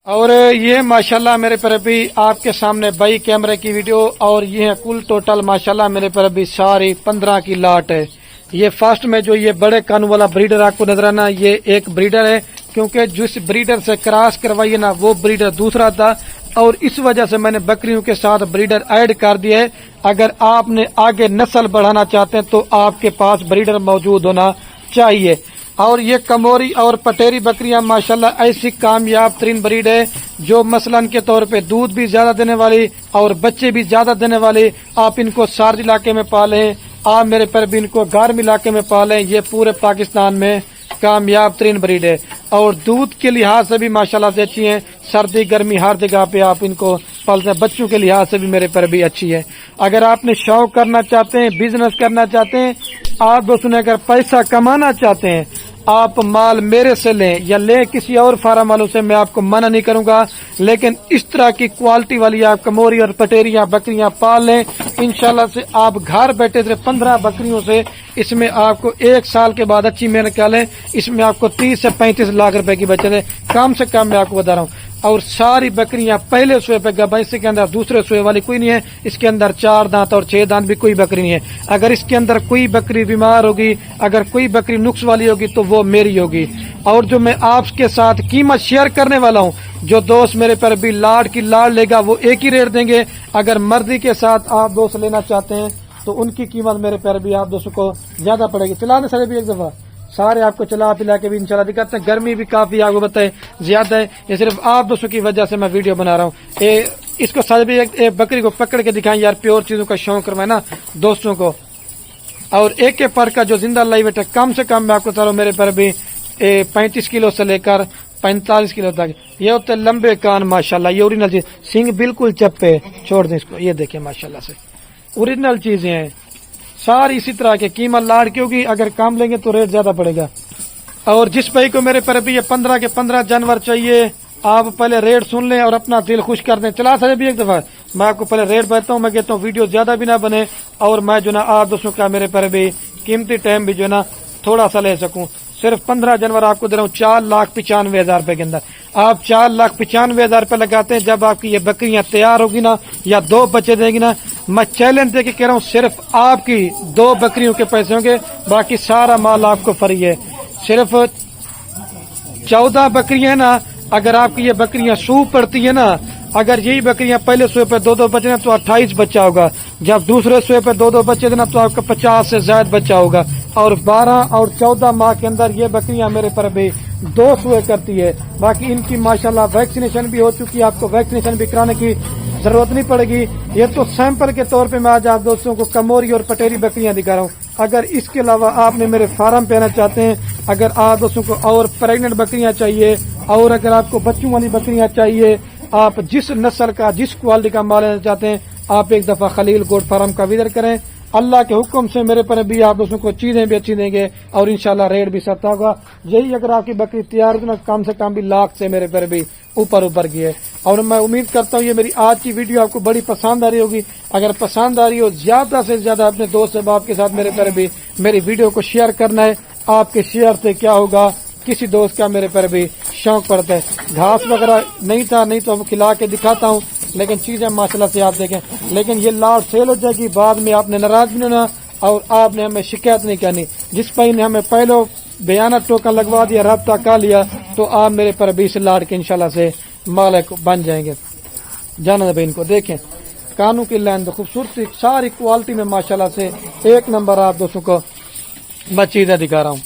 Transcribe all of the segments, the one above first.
اور یہ माशाल्लाह मेरे पर अभी आपके सामने 22 कैमरे की वीडियो, और ये है कुल टोटल माशाल्लाह मेरे पर अभी सारी 15 की लाट है। ये फर्स्ट में जो ये बड़े कानू वाला ब्रीडर आपको नजर आना, ये एक ब्रीडर है, क्योंकि जिस ब्रीडर से क्रॉस करवाइए ना वो ब्रीडर दूसरा था, और इस वजह से मैंने बकरियों के साथ ब्रीडर ऐड कर दिया है। अगर आपने आगे नस्ल बढ़ाना चाहते हैं तो आपके पास ब्रीडर मौजूद होना चाहिए। और ये कमोरी और पटेरी बकरियां माशाल्लाह ऐसी कामयाब तरीन ब्रीड है जो मसलन के तौर पे दूध भी ज्यादा देने वाली और बच्चे भी ज्यादा देने वाली। आप इनको सार्द इलाके में पालें, आप मेरे पर भी इनको गर्म इलाके में पालें, ये पूरे पाकिस्तान में कामयाब तरीन ब्रीड है। और दूध के लिहाज से भी माशाल्लाह से अच्छी है, सर्दी गर्मी हर जगह पे आप इनको पालते हैं। बच्चों के लिहाज से भी मेरे पर भी अच्छी है। अगर आपने शौक करना चाहते हैं, बिजनेस करना चाहते हैं, आप दोस्तों ने अगर पैसा कमाना चाहते हैं, आप माल मेरे से लें या लें किसी और फार्म वालों से, मैं आपको मना नहीं करूंगा, लेकिन इस तरह की क्वालिटी वाली आप कमोरी और पटेरियां बकरियां पाल लें। इंशाल्लाह से आप घर बैठे सिर्फ 15 बकरियों से इसमें आपको 1 साल के बाद अच्छी मेहनत कर लें, इसमें आपको 30 से 35 लाख रुपए की बचत है, कम से कम मैं आपको बता रहा हूँ। और सारी बकरियां पहले सोए पे गबा, इसके अंदर दूसरे सोए वाली कोई नहीं है, इसके अंदर 4 दांत और 6 दांत भी कोई बकरी नहीं है। अगर इसके अंदर कोई बकरी बीमार होगी, अगर कोई बकरी नुक्स वाली होगी तो वो मेरी होगी। और जो मैं आपके साथ कीमत शेयर करने वाला हूँ, जो दोस्त मेरे पर भी लाड की लाड लेगा वो एक ही रेट देंगे। अगर मर्दी के साथ आप दोस्त लेना चाहते हैं तो उनकी कीमत मेरे पर भी आप दोस्तों को ज्यादा पड़ेगी। चलाने से भी एक दफा सारे आपको चला पिला के भी इंशाल्लाह दिखाते हैं। गर्मी भी काफी आपको बताए ज्यादा है, ये सिर्फ आप दोस्तों की वजह से मैं वीडियो बना रहा हूँ। इसको सारे भी एक बकरी को पकड़ के दिखाएं यार, प्योर चीजों का शौक करवाए ना दोस्तों को। और एक के पर का जो जिंदा लाइव वेट है, कम से कम मैं आपको बता रहा हूँ मेरे पर भी 35 किलो से लेकर 45 किलो तक। ये होते हैं लंबे कान माशाल्लाह, ये ओरिजिनल चीज, सिंग बिल्कुल चप्पे, छोड़ दें इसको, ये देखिए माशाल्लाह से ओरिजिनल चीजें हैं सारी इसी तरह के। कीमत लाड़ की होगी, अगर कम लेंगे तो रेट ज्यादा पड़ेगा। और जिस भाई को मेरे पर भी ये 15 के 15 जानवर चाहिए, आप पहले रेट सुन लें और अपना दिल खुश कर दें। चला सके भी एक दफा मैं आपको पहले रेट बताता हूँ, मैं कहता हूँ वीडियो ज्यादा भी ना बने और मैं जो ना आप दोस्तों का मेरे पर भी कीमती टाइम भी जो ना थोड़ा सा ले सकूं। सिर्फ 15 जानवर आपको दे रहा हूँ 4,95,000 रुपए के अंदर। आप 4,95,000 रुपए लगाते हैं, जब आपकी ये बकरियां तैयार होगी ना या 2 बच्चे देंगी ना, मैं चैलेंज दे के कह रहा हूँ सिर्फ आपकी 2 बकरियों के पैसे होंगे, बाकी सारा माल आपको फ्री है। सिर्फ 14 बकरियां है ना, अगर आपकी ये बकरियां सूप पड़ती है ना, अगर यही बकरियां पहले सोए पे 2-2 बच्चे ना तो 28 बच्चा होगा, जब दूसरे सोए पे 2-2 बच्चे देना तो आपका 50 से ज्यादा बच्चा होगा। और 12 और 14 माह के अंदर ये बकरियां मेरे पर भी 2 सोए करती है। बाकी इनकी माशाल्लाह वैक्सीनेशन भी हो चुकी है, आपको वैक्सीनेशन भी कराने की जरूरत नहीं पड़ेगी। ये तो सैंपल के तौर पे मैं आज आप दोस्तों को कमोरी और पटेरी बकरियां दिखा रहा हूँ। अगर इसके अलावा आपने मेरे फार्म पे आना चाहते हैं, अगर आप दोस्तों को और प्रेग्नेंट बकरियां चाहिए, और अगर आपको बच्चों वाली बकरियां चाहिए, आप जिस नस्ल का जिस क्वालिटी का माल लेना चाहते हैं, आप एक दफा खलील गोट फार्म का विजिट करें। अल्लाह के हुक्म से मेरे पर भी आप दोस्तों को चीजें भी अच्छी देंगे और इंशाल्लाह रेट भी सस्ता होगा। यही अगर आपकी बकरी तैयार हो तो कम से कम भी लाख से मेरे पर भी ऊपर गई है। और मैं उम्मीद करता हूँ ये मेरी आज की वीडियो आपको बड़ी पसंद आ रही होगी। अगर पसंद आ रही हो, ज्यादा से ज्यादा अपने दोस्त अहबाब के साथ मेरे पर भी मेरी वीडियो को शेयर करना है। आपके शेयर से क्या होगा, किसी दोस्त का मेरे पर भी शौक पड़ता है। घास वगैरह नहीं था, नहीं तो खिला के दिखाता हूँ, लेकिन चीजें माशाल्लाह से आप देखें। लेकिन ये लाट सेल हो जाएगी, बाद में आपने नाराज भी नहीं होना और आपने हमें शिकायत नहीं करनी। जिस भाई ने हमें पहले बयाना टोकन लगवा दिया, रब्ता कर लिया, तो आप मेरे पर 20 लाट के इंशाल्लाह से मालिक बन जाएंगे। जाना भाई इनको देखें, कानों की लाइन खूबसूरती सारी क्वालिटी में माशाल्लाह से एक नंबर आप दोस्तों को मैं चीजें दिखा रहा हूँ।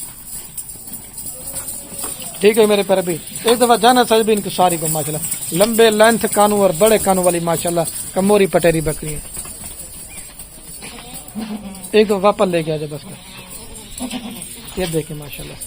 ठीक है मेरे पर भी एक दफा जाना सच भी इनको सारी को माशाल्लाह लंबे लेंथ कानू और बड़े कानू वाली माशाल्लाह कमोरी पटेरी बकरी है। एक दफा वापस लेके आ जाए बस, ये देखें माशाल्लाह।